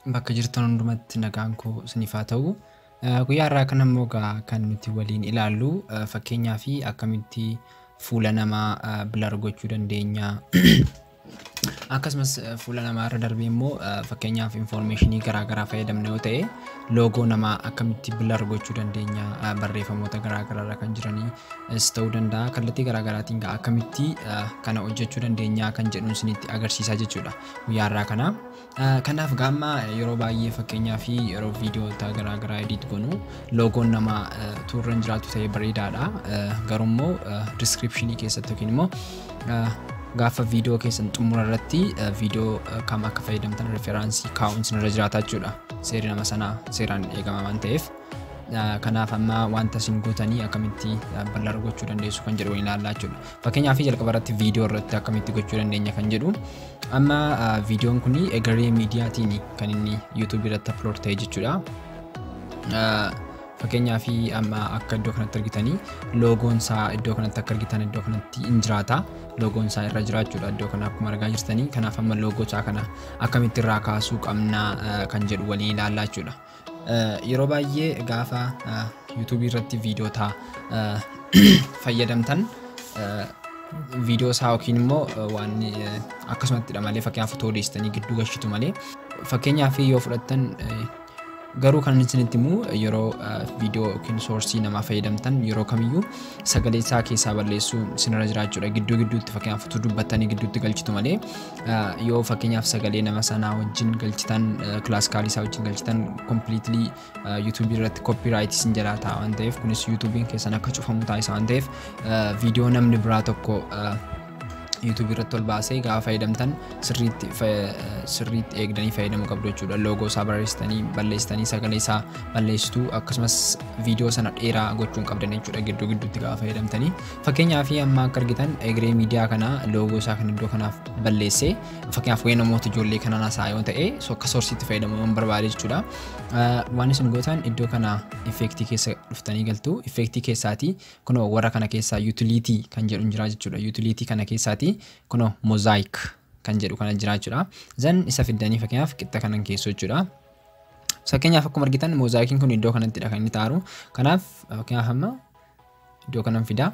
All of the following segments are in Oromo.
Bakka jirtan hundumatti nagaan koo isiniif haa ta'u. Guyyaa har'aa kana immoo kan nuti waliin ilaallu fakkeenyaa fi akkamitti fuula namaa blur gochuu dandeenya. Akkasumas fuula namaa irra darbee immoo fakkeenyaaf informationii garaagaraa fayyadamne yoo ta'e loogoo namaa akkamitti blur gochuu dandeenya barreeffamoota garaagaraa irra kan jiranii ta'uu danda'a. Kallattii garaagaraatiin akkamitti kana hojjechuu dandeenya kan jedhuun isinitti agarsiisaa jechuudha guyyaa har'aa kana. Kanaaf gaamma yeroo baay'ee fakkeenyaaf yeroo viidiyoota garaagaraa edit goonu loogoon namaa turre jiraatu ta'ee bareedaadha. Garuu immoo descriptionii keessatti yookiin immoo gaafa viidiyoo keessan xumura irratti viidiyoo kam akka fayyadamtan referaansii kaa'uun isinirra jiraata jechuudha. Seerri nama sanaa seeraan eegama waan ta'eef. Kanaaf amma wanta isin gootanii akkamitti blur gochuu dandeessu kan jedhu ilaallaa jechuudha. Fakkeenyaaf jalqaba irratti viidiyoo irratti akkamitti gochuu dandeenya kan jedhu. Amma viidiyoon kun egeree miidiyaatiin kan inni YouTube irratti upload ta'e jechuudha. Fakkeenyaaf amma akka iddoo kanatti argitanii loogoon isaa iddoo kanatti akka argitan iddoo kanatti hin jiraata. Loogoon isaa irra jiraachuudha iddoo kana akkuma argaa jirtanii. Kanaaf amma loogoo isaa kana akkamitti irraa kaasuu qabna kan jedhu waliin ilaallaa jechuudha. Yeroo baay'ee gaafa YouTube irratti viidiyoota fayyadamtan viidiyoo isaa yookiin immoo waan akkasumattidha malee fakkeenyaaf fotoo deessitanii gidduu galchitu malee fakkeenyaaf yoo fudhattan garuu kan isinitti himu yeroo viidiyoo yookiin soorsii namaa fayyadamtan yeroo kamiyyuu sagalee isaa keessaa balleessuu isinirra jiraachuudha. Gidduutti fakkeenyaaf fotoo dubbattanii gidduutti galchitu malee yoo fakkeenyaaf sagalee nama sanaa wajjin galchitan kilaasikaalii isaa wajjin galchitan completely YouTube irratti copyright isin jalaa ta'a waan ta'eef kunis YouTubein keessan akka cufamu taasisa waan ta'eef viidiyoo namni biraa tokko YouTube irratti ol baasee gaafa fayyadamtan sirriitti eegdanii fayyadamuu qabdu jechuudha. Loogoo isaa barreessitanii balleessitanii sagalee isaa balleessitu akkasumas viidiyoo sana dheeraa gochuun qabdan jechuudha gidduutti gaafa fayyadamtanii. Fakkeenyaaf amma akka argitan egeree miidiyaa kana loogoo isaa kan iddoo kanaaf balleessee fakkeenyaaf waa'ee namoota ijoollee kanaan haasaa yoo ta'e akka soorsiitti fayyadamuu hin barbaade jechuudha. Waan isin gootan iddoo kana effektii keessa dhuftanii galtu. Effektii keessaatii kunoo warra kana keessaa utility kan jedhu jira jechuudha. Utility kana keessaatii kuno mosaic kan jedhu kana jira jechuudha. Zan isa fiddanii fakkeenyaaf qixa kanan keessoo jechuudha. Fakkeenyaaf akkuma argitan mosaikiin kun iddoo kanattidha kan inni taaru. Kanaaf fakkeenyaaf amma iddoo kanan fidaa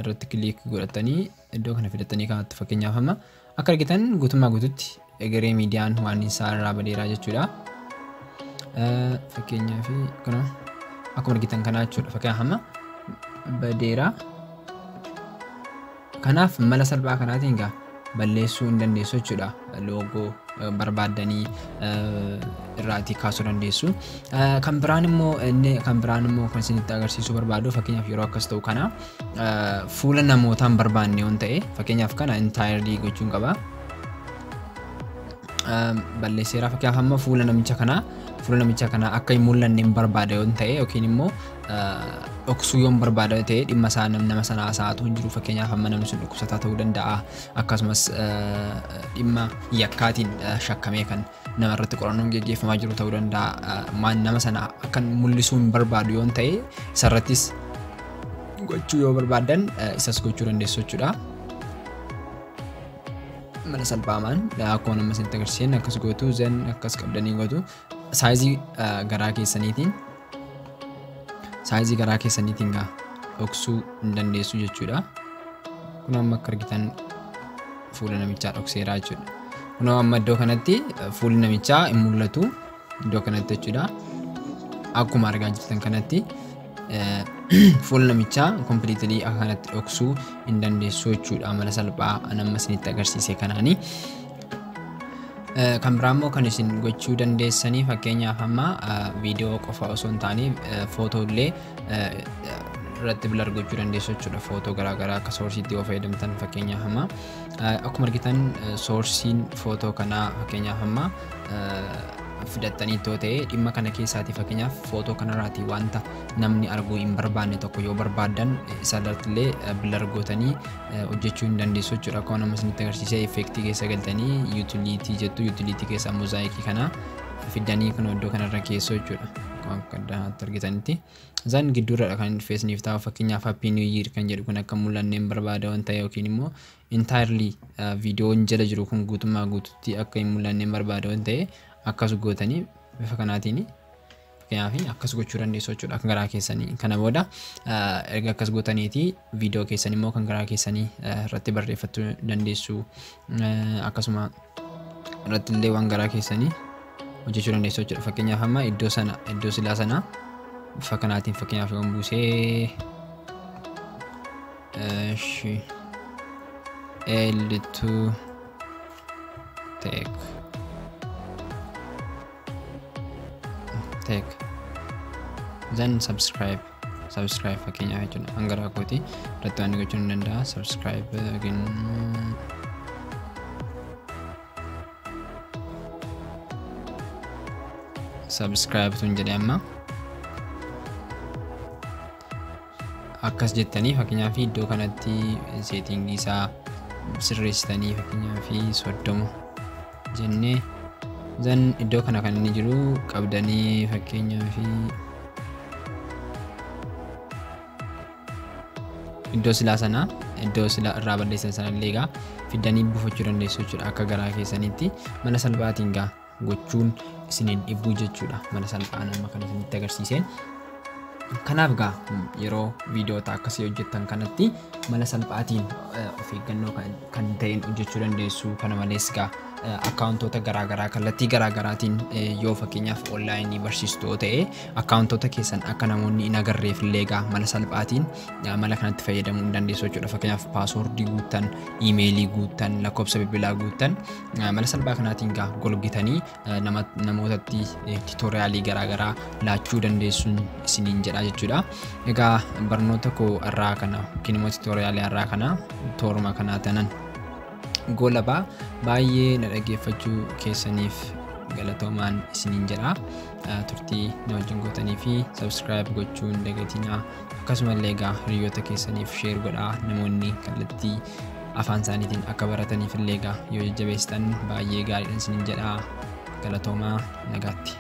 irratti kilik godhatanii iddoo kana fidatanii kanatti fakkeenyaaf amma akka argitan guutummaa guututti egeree miidiyaan waan isaa irraa badeeraa jechuudha. Fakkeenyaaf kuno akkuma argitan kana jechuudha. Fakkeenyaaf amma badeeraa. Kanaaf mala salphaa kanaatiin balleessuu hin dandeessu jechuudha. Loogoo barbaaddanii irraatii kaasuu dandeessu. Kan biraan immoo kan isinitti agarsiisuu barbaadu fakkeenyaaf yeroo akkas ta'u kana fuula namootaan barbaanne yoon ta'e fakkeenyaaf kana entirely gochuun qaba. Balleesseera fakkeenyaaf amma fuula namicha kana akka hin mul'anne hin barbaada yoon ta'e yookiin immoo dhoksuu yoon barbaada ta'e dhimma isaa nama sana haasa'atu hin jiru. Fakkeenyaaf amma namni sun dhukkubsataa ta'uu danda'a akkasumas dhimma yakkaatiin shakkamee kan nama irratti qorannoon gaggeeffamaa jiru ta'uu danda'a. Nama sana akka mul'isuu hin barbaadu yoon ta'e isarrattis gochuu yoo barbaadan isas gochuu dandeessu jechuudha. Mala salphaamaan akkuma nama isinitti agarsiisan akkas gootu zan akkas qabdanii gootu saayizii garaa keessaniitiin dhoksuu hin dandeessu jechuudha. Kun amma akka argitan fuula namichaa dhokseeraa jechuudha. Kun amma iddoo kanatti fuulli namichaa hin mul'atu iddoo kanatti jechuudha. Akkuma argaa jirtan kanatti fuula namichaa completely akka kanatti dhoksuu hin dandeessu jechuudha. Mala salphaa nama isinitti agarsiise kanaani. Kan biraa immoo kan isin gochuu dandeessanii fakkeenyaaf amma viidiyoo qofa osoo hin taane footooillee irratti blur gochuu dandeessu jechuudha. Footoo garaagaraa akka soorsiitti yoo fayyadamtan fakkeenyaaf amma akkuma argitan soorsiin footoo kanaa fakkeenyaaf amma fidattanii yoo ta'e dhimma kana keessaati fakkeenyaaf footoo kanarraatii wanta namni arguu hin barbaanne tokko yoo barbaadan isarrattillee blur gootanii hojjechuu hin dandeessu jechuudha. Akkuma nama isinitti agarsiisee effektii keessa galtanii utility jettu utility keessa mozaayikii kana fiddanii kun iddoo kanarra keessoo jechuudha. Akka addaatti argitanitti zan gidduurra kan feesniif taa'u fakkeenyaaf happy new year kan jedhu kun akka mul'anne hin barbaada waan ta'e yookiin immoo entirely viidiyoon jala jiru kun guutummaa guututti akka hin mul'anne hin barbaada waan ta'e akkas gootanii bifa kanaatiin fakkeenyaaf akkas gochuu dandeessu jechuudha kan garaa keessanii. Kana booda erga akkas gootaniiti viidiyoo keessan immoo kan garaa keessanii irratti barreeffachuu dandeessu. Akkasuma irratti illee waan garaa keessanii hojjechuu dandeessu jechuudha. Fakkeenyaaf amma iddoo silaa sana bifa kanaatiin fakkeenyaaf yoon buusee L2 tech then subscribe fakkeenyaaf jechuudha. Hangaraa kooti irratti waan gochuu ni danda'a. Subscribe again subscribe tun jedhee amma akkas jettanii fakkeenyaaf iddoo kanatti settingii isaa sirreessitanii fakkeenyaaf 30 jennee then iddoo kana kan inni jiru qabdanii fakkeenyaaf iddoo silaa sana iddoo silaa irraa balleessan sana illee egaa fiddanii buufachuu dandeessu jechuudha. Akka garaa keessanitti mala salphaatiin gaa gochuun isiniin dhibbuu jechuudha. Mala salphaan amma kan isinitti agarsiiseen. Kanaaf gaa yeroo viidiyoota akkasii hojjettan kanatti mala salphaatiin of eeggannoo kan ta'een hojjechuu dandeessu. Kana malees gaa akkaawuntoota garaagaraa kallattii garaagaraatiin yoo fakkeenyaaf onlaayinii barsiistuu ta'e akkaawuntoota keessan akka namoonni hin agarreef illee gaa mala salphaatiin mala kanatti fayyadamuu dandeessu jechuudha. Fakkeenyaaf paaswoordii guuttan, iimeelii guuttan, lakkoofsa bilbilaa guuttan mala salphaa kanaatiin gaa golgitanii namootatti tiitoriyaalii garaagaraa laachuu dandeessuun isiniin jedha jechuudha. Egaa barnoota koo irraa kana yookiin immoo tiitoriyaalii irraa kana tooruma kanaa tanan golabaa baay'ee na dhaggeeffachuu keessaniif galatoomaan isiniin jedha. Turtii na wajjin gootanii fi subscribe gochuun dagatinaa. Akkasumallee egaa hiriyoota keessaniif share godhaa. Namoonni kallattii afaan isaaniitiin akka barataniif illee egaa yoo jajjabeessitan baay'ee gaariidha isiniin jedha. Galatoomaa nagaatti.